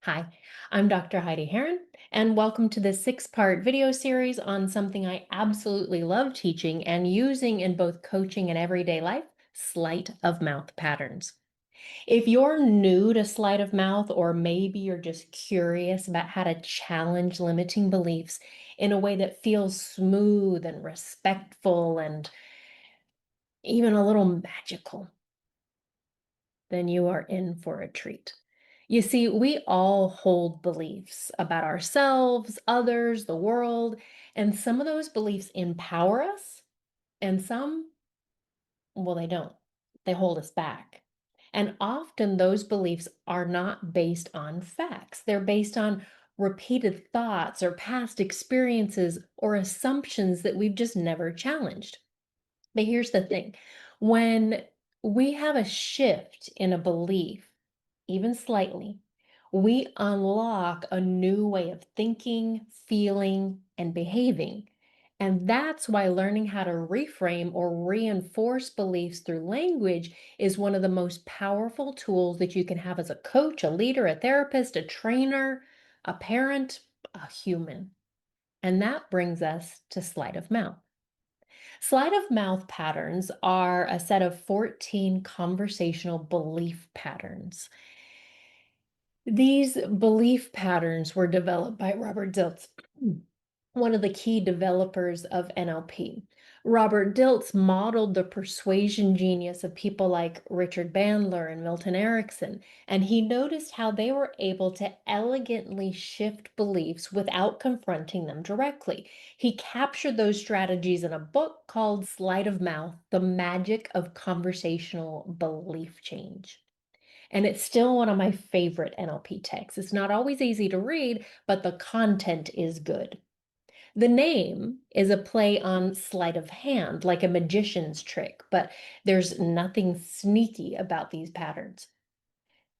Hi, I'm Dr. Heidi Heron, and welcome to this six-part video series on something I absolutely love teaching and using in both coaching and everyday life, sleight of mouth patterns. If you're new to sleight of mouth, or maybe you're just curious about how to challenge limiting beliefs in a way that feels smooth and respectful and even a little magical, then you are in for a treat. You see, we all hold beliefs about ourselves, others, the world, and some of those beliefs empower us, and some, well, they don't. They hold us back. And often those beliefs are not based on facts, they're based on repeated thoughts or past experiences or assumptions that we've just never challenged. But here's the thing, when we have a shift in a belief, even slightly, we unlock a new way of thinking, feeling, and behaving. And that's why learning how to reframe or reinforce beliefs through language is one of the most powerful tools that you can have as a coach, a leader, a therapist, a trainer, a parent, a human. And that brings us to sleight of mouth. Sleight of mouth patterns are a set of 14 conversational belief patterns. These belief patterns were developed by Robert Dilts, one of the key developers of NLP. Robert Dilts modeled the persuasion genius of people like Richard Bandler and Milton Erickson, and he noticed how they were able to elegantly shift beliefs without confronting them directly. He captured those strategies in a book called Sleight of Mouth: The Magic of Conversational Belief Change. And it's still one of my favorite NLP texts. It's not always easy to read, but the content is good. The name is a play on sleight of hand, like a magician's trick, but there's nothing sneaky about these patterns.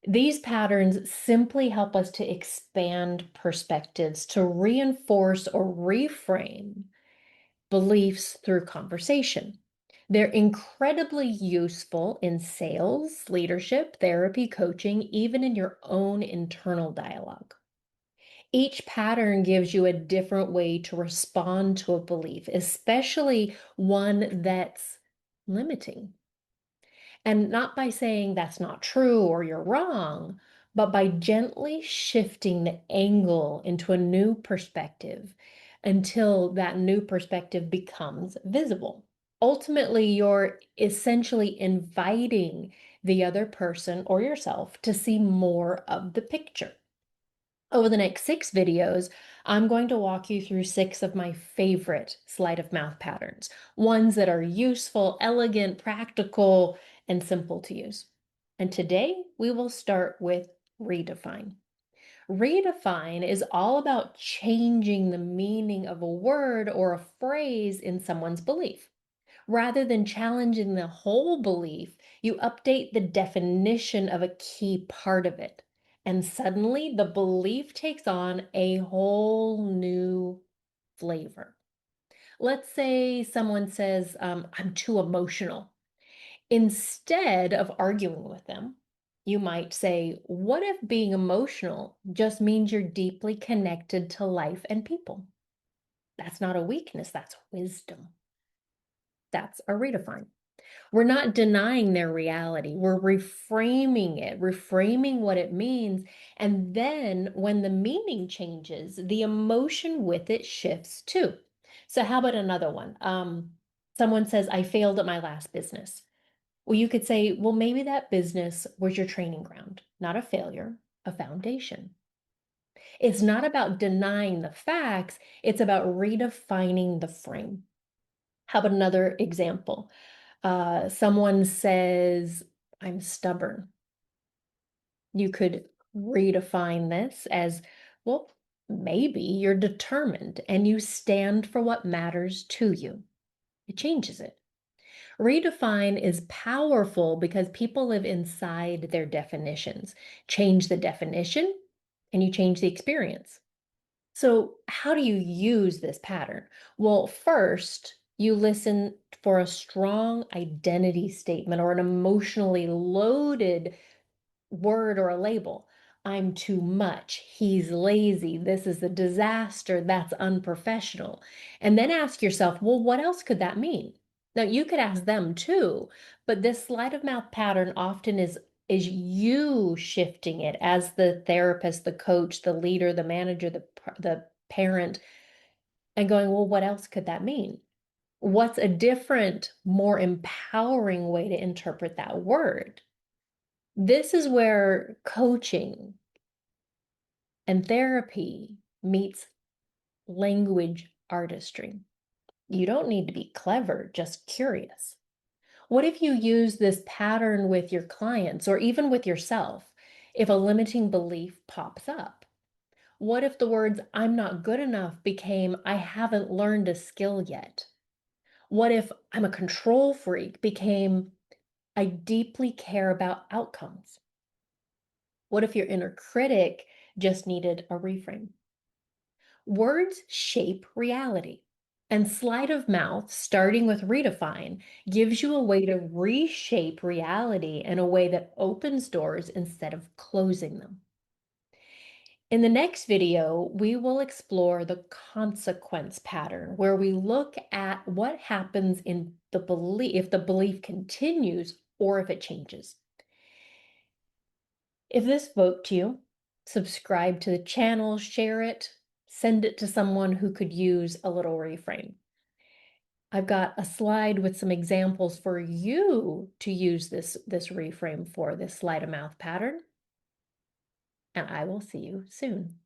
These patterns simply help us to expand perspectives, to reinforce or reframe beliefs through conversation. They're incredibly useful in sales, leadership, therapy, coaching, even in your own internal dialogue. Each pattern gives you a different way to respond to a belief, especially one that's limiting. And not by saying that's not true or you're wrong, but by gently shifting the angle into a new perspective until that new perspective becomes visible. Ultimately, you're essentially inviting the other person or yourself to see more of the picture. Over the next six videos, I'm going to walk you through six of my favorite sleight of mouth patterns, ones that are useful, elegant, practical, and simple to use. And today we will start with redefine. Redefine is all about changing the meaning of a word or a phrase in someone's belief. Rather than challenging the whole belief, you update the definition of a key part of it. And suddenly the belief takes on a whole new flavor. Let's say someone says, I'm too emotional. Instead of arguing with them, you might say, what if being emotional just means you're deeply connected to life and people? That's not a weakness, that's wisdom. That's a redefine. We're not denying their reality. We're reframing it, reframing what it means. And then when the meaning changes, the emotion with it shifts too. So, how about another one? Someone says, I failed at my last business. Well, you could say, well, maybe that business was your training ground, not a failure, a foundation. It's not about denying the facts, it's about redefining the frame. How about another example? Someone says, I'm stubborn. You could redefine this as, well, maybe you're determined and you stand for what matters to you. It changes it. Redefine is powerful because people live inside their definitions. Change the definition and you change the experience. So, how do you use this pattern? Well, first, you listen for a strong identity statement or an emotionally loaded word or a label. I'm too much, he's lazy, this is a disaster, that's unprofessional. And then ask yourself, well, what else could that mean? Now, you could ask them too, but this sleight of mouth pattern often is you shifting it as the therapist, the coach, the leader, the manager, the parent, and going, well, what else could that mean? What's a different, more empowering way to interpret that word? This is where coaching and therapy meets language artistry. You don't need to be clever, just curious. What if you use this pattern with your clients or even with yourself if a limiting belief pops up? What if the words, I'm not good enough, became, I haven't learned a skill yet? What if I'm a control freak became, I deeply care about outcomes? What if your inner critic just needed a reframe? Words shape reality. And sleight of mouth, starting with Redefine, gives you a way to reshape reality in a way that opens doors instead of closing them. In the next video, we will explore the consequence pattern, where we look at what happens in the belief, if the belief continues or if it changes. If this spoke to you, subscribe to the channel, share it, send it to someone who could use a little reframe. I've got a slide with some examples for you to use this reframe for, this sleight of mouth pattern, and I will see you soon.